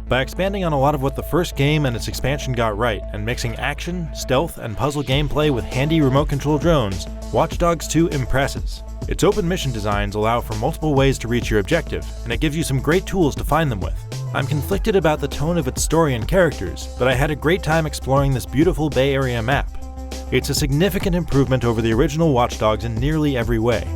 By expanding on a lot of what the first game and its expansion got right, and mixing action, stealth, and puzzle gameplay with handy remote control drones, Watch Dogs 2 impresses. Its open mission designs allow for multiple ways to reach your objective, and it gives you some great tools to find them with. I'm conflicted about the tone of its story and characters, but I had a great time exploring this beautiful Bay Area map. It's a significant improvement over the original Watch Dogs in nearly every way.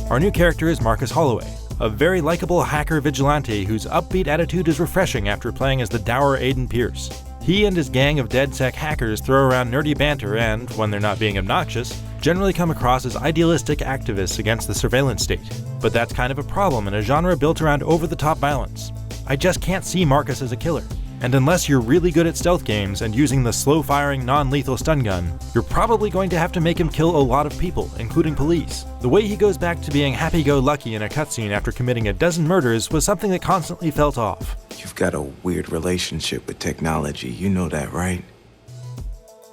Our new character is Marcus Holloway, a very likable hacker vigilante whose upbeat attitude is refreshing after playing as the dour Aiden Pierce. He and his gang of DedSec hackers throw around nerdy banter and, when they're not being obnoxious, generally come across as idealistic activists against the surveillance state. But that's kind of a problem in a genre built around over-the-top violence. I just can't see Marcus as a killer. And unless you're really good at stealth games and using the slow-firing, non-lethal stun gun, you're probably going to have to make him kill a lot of people, including police. The way he goes back to being happy-go-lucky in a cutscene after committing a dozen murders was something that constantly felt off. You've got a weird relationship with technology, you know that, right?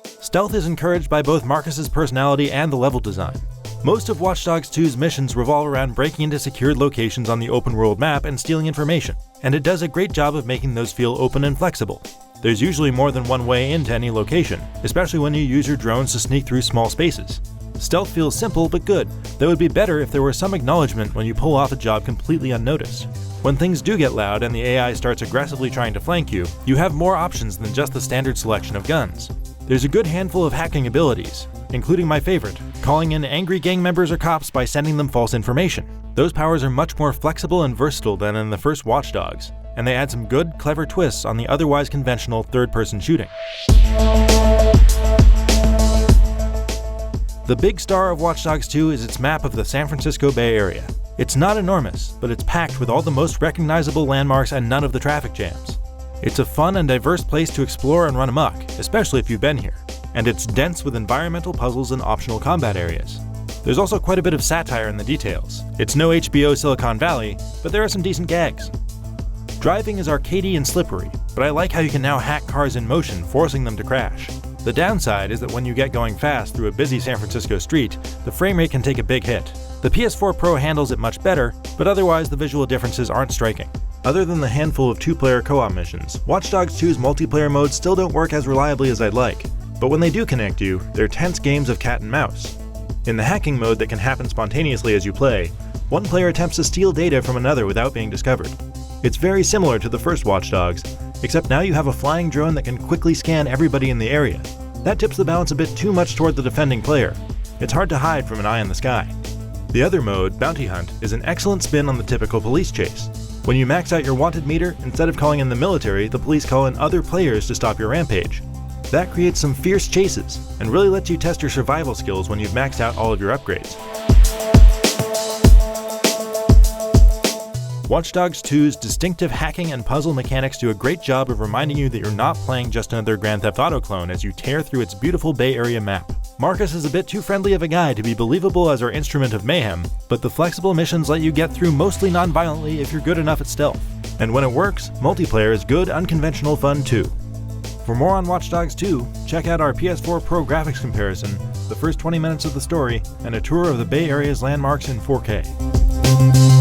Stealth is encouraged by both Marcus's personality and the level design. Most of Watch Dogs 2's missions revolve around breaking into secured locations on the open-world map and stealing information, and it does a great job of making those feel open and flexible. There's usually more than one way into any location, especially when you use your drones to sneak through small spaces. Stealth feels simple but good, though it would be better if there were some acknowledgement when you pull off a job completely unnoticed. When things do get loud and the AI starts aggressively trying to flank you, you have more options than just the standard selection of guns. There's a good handful of hacking abilities, including my favorite, calling in angry gang members or cops by sending them false information. Those powers are much more flexible and versatile than in the first Watch Dogs, and they add some good, clever twists on the otherwise conventional third-person shooting. The big star of Watch Dogs 2 is its map of the San Francisco Bay Area. It's not enormous, but it's packed with all the most recognizable landmarks and none of the traffic jams. It's a fun and diverse place to explore and run amok, especially if you've been here. And it's dense with environmental puzzles and optional combat areas. There's also quite a bit of satire in the details. It's no HBO Silicon Valley, but there are some decent gags. Driving is arcadey and slippery, but I like how you can now hack cars in motion, forcing them to crash. The downside is that when you get going fast through a busy San Francisco street, the frame rate can take a big hit. The PS4 Pro handles it much better, but otherwise the visual differences aren't striking. Other than the handful of two-player co-op missions, Watch Dogs 2's multiplayer modes still don't work as reliably as I'd like. But when they do connect you, they're tense games of cat and mouse. In the hacking mode that can happen spontaneously as you play, one player attempts to steal data from another without being discovered. It's very similar to the first Watch Dogs, except now you have a flying drone that can quickly scan everybody in the area. That tips the balance a bit too much toward the defending player. It's hard to hide from an eye in the sky. The other mode, Bounty Hunt, is an excellent spin on the typical police chase. When you max out your wanted meter, instead of calling in the military, the police call in other players to stop your rampage. That creates some fierce chases, and really lets you test your survival skills when you've maxed out all of your upgrades. Watch Dogs 2's distinctive hacking and puzzle mechanics do a great job of reminding you that you're not playing just another Grand Theft Auto clone as you tear through its beautiful Bay Area map. Marcus is a bit too friendly of a guy to be believable as our instrument of mayhem, but the flexible missions let you get through mostly non-violently if you're good enough at stealth. And when it works, multiplayer is good, unconventional fun too. For more on Watch Dogs 2, check out our PS4 Pro graphics comparison, the first 20 minutes of the story, and a tour of the Bay Area's landmarks in 4K.